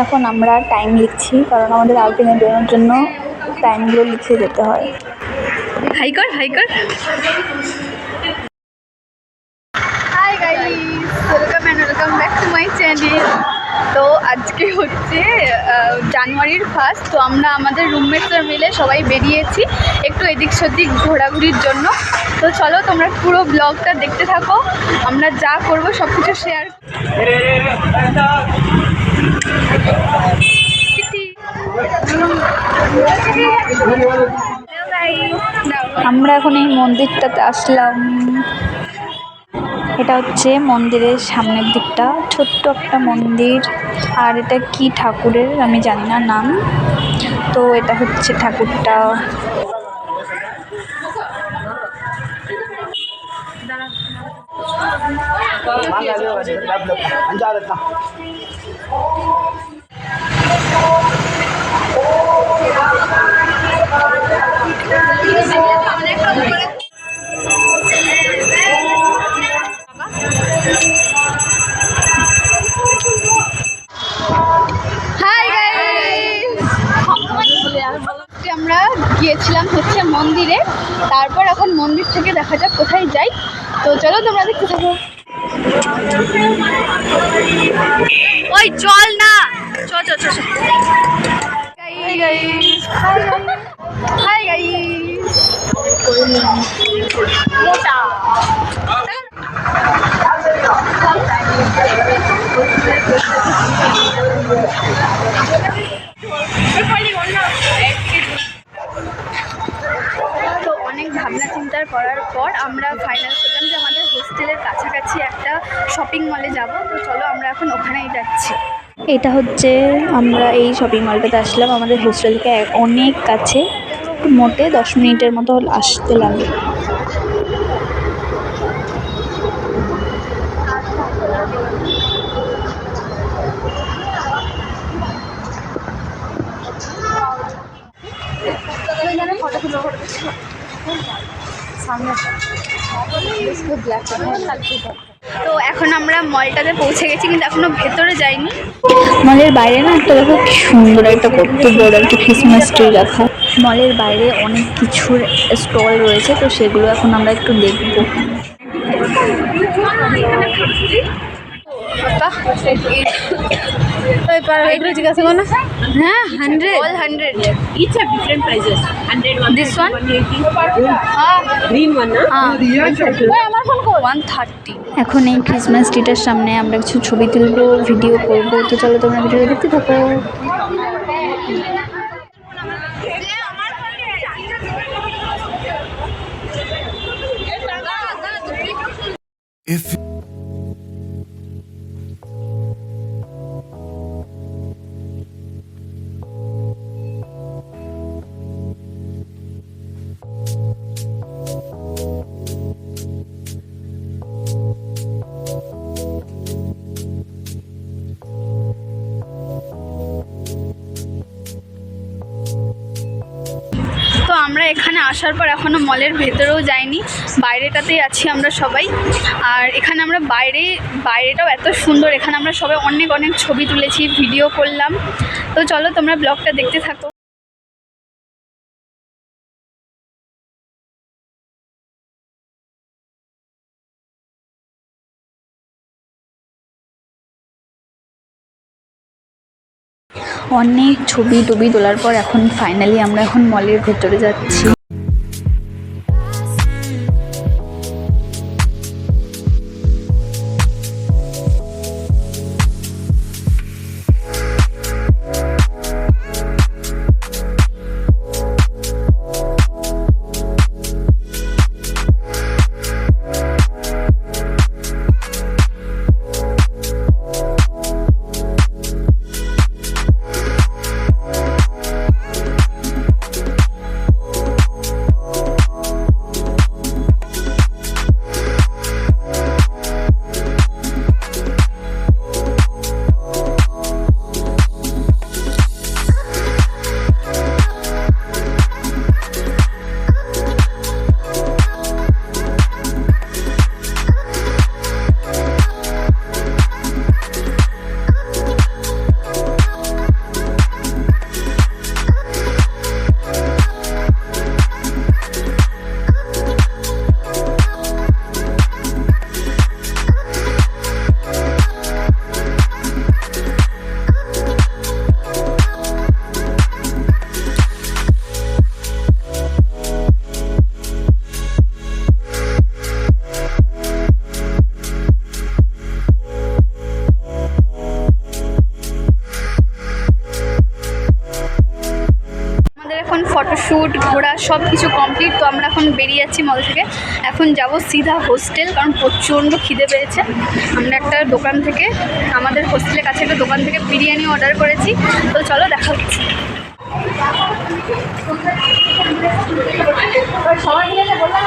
এখন আমরা টাইম লিখছি, কারণ আমাদের আউটিংয়ে বেরোনোর জন্য টাইমগুলো লিখে যেতে হয়। হাই কর। Hi guys, welcome back to my channel. তো আজকে হচ্ছে জানুয়ারির 1 তো আমরা আমাদের রুমমেটসরা মিলে সবাই বেরিয়েছি একটু এদিক সেদিক ঘোরাঘুরির জন্য। তো চলো তোমরা পুরো ব্লগটা দেখতে থাকো, আমরা যা করবো সব কিছু শেয়ার। আমরা এখন এই মন্দিরটাতে আসলাম। এটা হচ্ছে মন্দিরের সামনের দিকটা, ছোট্ট একটা মন্দির। আর এটা কি ঠাকুরের আমি জানি না নাম। তো এটা হচ্ছে ঠাকুরটা। আমরা গিয়েছিলাম হচ্ছে মন্দিরে, তারপর এখন মন্দির থেকে দেখা যাক কোথায় যাই। তো চলো তোমরা দেখতে থাকো। ওই চল না, চল। হাই গাইস, মোটা তো অনেক ভাবনা চিন্তার করার পর আমরা ফাইনাল করলাম যে আমাদের হোস্টেলের কাছাকাছি একটা শপিং মলে যাব। তো চলো আমরা এখন ওখানেই যাচ্ছি। এটা হচ্ছে আমরা এই শপিং মলটাতে আসলাম, আমাদের হোস্টেল থেকে অনেক কাছে, মোটে 10 মিনিটের মতো আসতে লাগে। তো এখন আমরা মলটাতে পৌঁছে গেছি, কিন্তু এখনো ভেতরে যাইনি। মলের বাইরে না একটা দেখো কি সুন্দর একটা কত বড় একটা ক্রিসমাস ট্রি রাখা। মলের বাইরে অনেক কিছুর স্টল রয়েছে, তো সেগুলো এখন আমরা একটু দেখব। এগুলো জিজ্ঞাসা করো না। হ্যাঁ 100 all 100 each have different prices. 100 one, this one 180 green one na আমার ফোন কো 130। এখন এই ক্রিসমাস ট্রিটার সামনে আমরা কিছু ছবি তুলবো, ভিডিও করবো। তো চলো তোমরা ভিডিও দেখতে থাকো। If তো আমরা এখানে আসার পর এখনও মলের ভেতরেও যাইনি, বাইরেটাতেই আছি আমরা সবাই। আর এখানে আমরা বাইরেটাও এত সুন্দর, এখানে আমরা সবাই অনেক ছবি তুলেছি, ভিডিও করলাম। তো চলো তোমরা ব্লগটা দেখতে থাকো। অনেক ছবি টবি তোলার পর এখন ফাইনালি আমরা এখন মলের ভেতরে যাচ্ছি। শ্যুট ঘোরা সব কিছু কমপ্লিট। তো আমরা এখন বেরিয়ে যাচ্ছি মল থেকে, এখন যাব সিধা হোস্টেল, কারণ প্রচণ্ড খিদে পেয়েছে। আমরা একটা দোকান থেকে, আমাদের হোস্টেলের কাছে একটা দোকান থেকে বিরিয়ানি অর্ডার করেছি। তো চলো দেখা হচ্ছে। সবাই মিলে বললাম